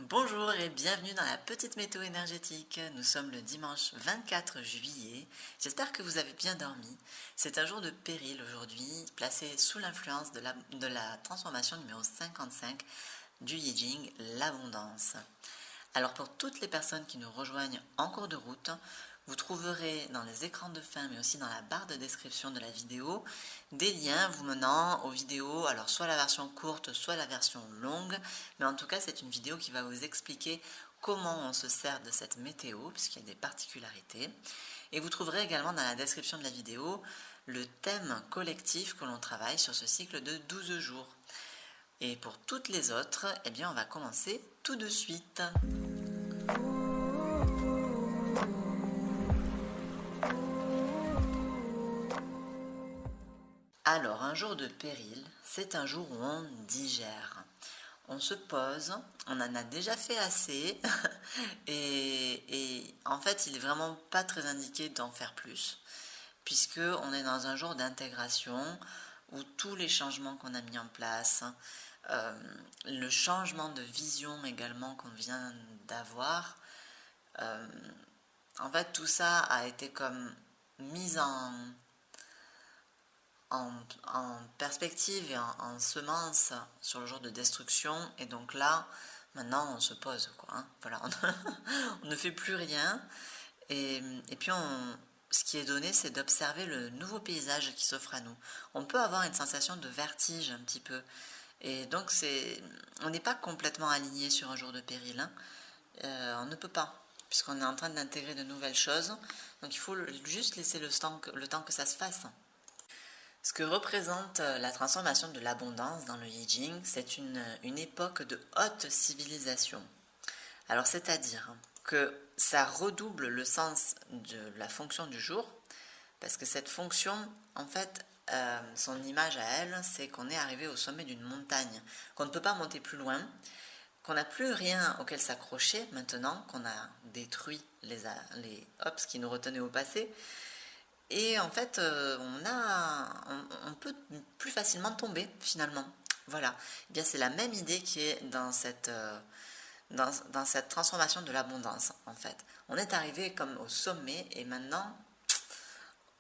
Bonjour et bienvenue dans la petite météo énergétique. Nous sommes le dimanche 24 juillet. J'espère que vous avez bien dormi. C'est un jour de péril aujourd'hui, placé sous l'influence de la transformation numéro 55 du Yi Jing, l'abondance. Alors pour toutes les personnes qui nous rejoignent en cours de route, vous trouverez dans les écrans de fin mais aussi dans la barre de description de la vidéo des liens vous menant aux vidéos, alors soit la version courte, soit la version longue, mais en tout cas c'est une vidéo qui va vous expliquer comment on se sert de cette météo puisqu'il y a des particularités. Et vous trouverez également dans la description de la vidéo le thème collectif que l'on travaille sur ce cycle de 12 jours. Et pour toutes les autres, eh bien on va commencer tout de suite. Alors, un jour de péril, c'est un jour où on digère. On se pose, on en a déjà fait assez, et en fait, il n'est vraiment pas très indiqué d'en faire plus, puisque on est dans un jour d'intégration où tous les changements qu'on a mis en place, le changement de vision également qu'on vient d'avoir, en fait, tout ça a été comme mis en perspective et en semence sur le jour de destruction. Et donc là, maintenant, on se pose, quoi. Hein. Voilà, on ne fait plus rien. Et puis, ce qui est donné, c'est d'observer le nouveau paysage qui s'offre à nous. On peut avoir une sensation de vertige un petit peu. Et donc, on n'est pas complètement aligné sur un jour de péril. Hein. On ne peut pas, puisqu'on est en train d'intégrer de nouvelles choses. Donc, il faut juste laisser le temps que ça se fasse. Ce que représente la transformation de l'abondance dans le Yi Jing, c'est une époque de haute civilisation. Alors, c'est-à-dire que ça redouble le sens de la fonction du jour, parce que cette fonction, en fait, son image à elle, c'est qu'on est arrivé au sommet d'une montagne, qu'on ne peut pas monter plus loin, qu'on n'a plus rien auquel s'accrocher maintenant, qu'on a détruit les hops qui nous retenaient au passé. Et en fait, on peut plus facilement tomber finalement. Voilà. Eh bien, c'est la même idée qui est dans cette transformation de l'abondance en fait. On est arrivé comme au sommet et maintenant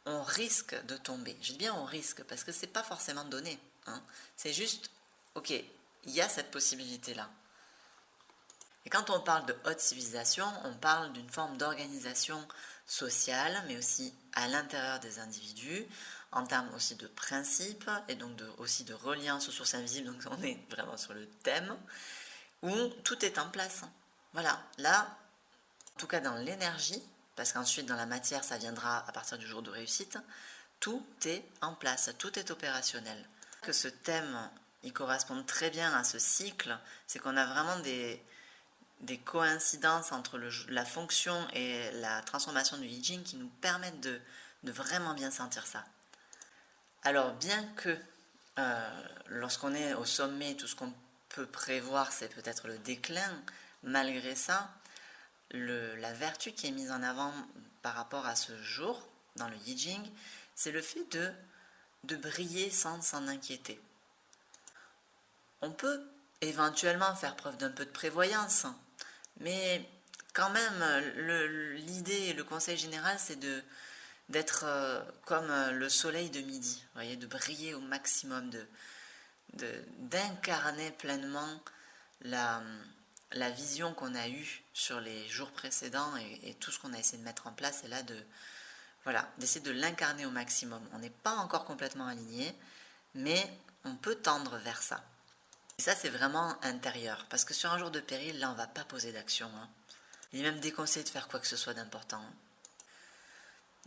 on risque de tomber. Je dis bien on risque parce que c'est pas forcément donné. Hein. C'est juste, ok, il y a cette possibilité-là. Et quand on parle de haute civilisation, on parle d'une forme d'organisation sociale, mais aussi à l'intérieur des individus, en termes aussi de principes, et donc aussi de reliance aux sources invisibles, donc on est vraiment sur le thème, où tout est en place. Voilà, là, en tout cas dans l'énergie, parce qu'ensuite dans la matière, ça viendra à partir du jour de réussite, tout est en place, tout est opérationnel. Que ce thème, il correspond très bien à ce cycle, c'est qu'on a vraiment des coïncidences entre la fonction et la transformation du Yi Jing qui nous permettent de vraiment bien sentir ça. Alors bien que lorsqu'on est au sommet, tout ce qu'on peut prévoir c'est peut-être le déclin, malgré ça, la vertu qui est mise en avant par rapport à ce jour dans le Yi Jing, c'est le fait de briller sans s'en inquiéter. On peut éventuellement faire preuve d'un peu de prévoyance, mais quand même, l'idée et le conseil général, c'est d'être comme le soleil de midi, vous voyez, de briller au maximum, d'incarner pleinement la vision qu'on a eue sur les jours précédents et tout ce qu'on a essayé de mettre en place, et là d'essayer de l'incarner au maximum. On n'est pas encore complètement aligné, mais on peut tendre vers ça. Et ça, c'est vraiment intérieur, parce que sur un jour de péril, là, on ne va pas poser d'action. Hein. Il est même déconseillé de faire quoi que ce soit d'important.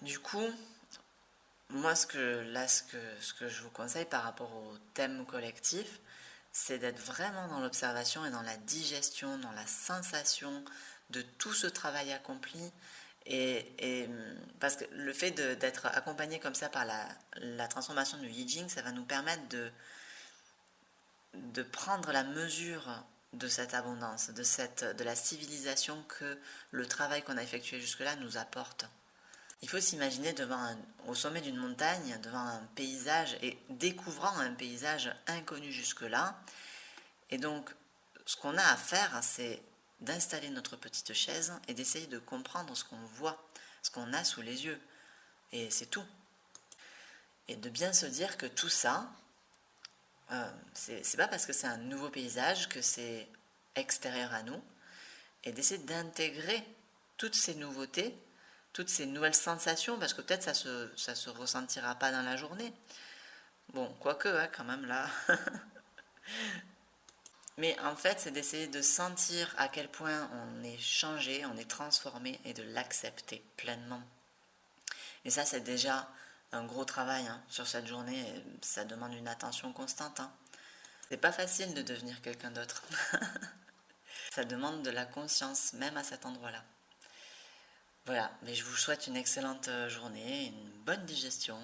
Du coup, moi, ce que je vous conseille par rapport au thème collectif, c'est d'être vraiment dans l'observation et dans la digestion, dans la sensation de tout ce travail accompli. Et parce que le fait d'être accompagné comme ça par la transformation du Yi Jing, ça va nous permettre de prendre la mesure de cette abondance, de la civilisation que le travail qu'on a effectué jusque-là nous apporte. Il faut s'imaginer au sommet d'une montagne, devant un paysage et découvrant un paysage inconnu jusque-là. Et donc, ce qu'on a à faire, c'est d'installer notre petite chaise et d'essayer de comprendre ce qu'on voit, ce qu'on a sous les yeux. Et c'est tout. Et de bien se dire que tout ça, c'est pas parce que c'est un nouveau paysage que c'est extérieur à nous, et d'essayer d'intégrer toutes ces nouveautés, toutes ces nouvelles sensations, parce que peut-être ça se ressentira pas dans la journée. Bon, quoique, hein, quand même là. Mais en fait, c'est d'essayer de sentir à quel point on est changé, on est transformé, et de l'accepter pleinement. Et ça, c'est déjà un gros travail hein, sur cette journée. Et ça demande une attention constante. Hein. C'est pas facile de devenir quelqu'un d'autre. Ça demande de la conscience, même à cet endroit-là. Voilà, mais je vous souhaite une excellente journée, une bonne digestion.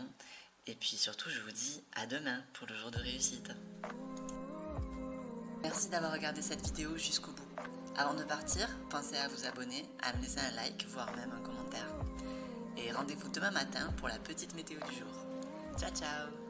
Et puis surtout, je vous dis à demain pour le jour de réussite. Merci d'avoir regardé cette vidéo jusqu'au bout. Avant de partir, pensez à vous abonner, à me laisser un like, voire même un commentaire. Et rendez-vous demain matin pour la petite météo du jour. Ciao ciao!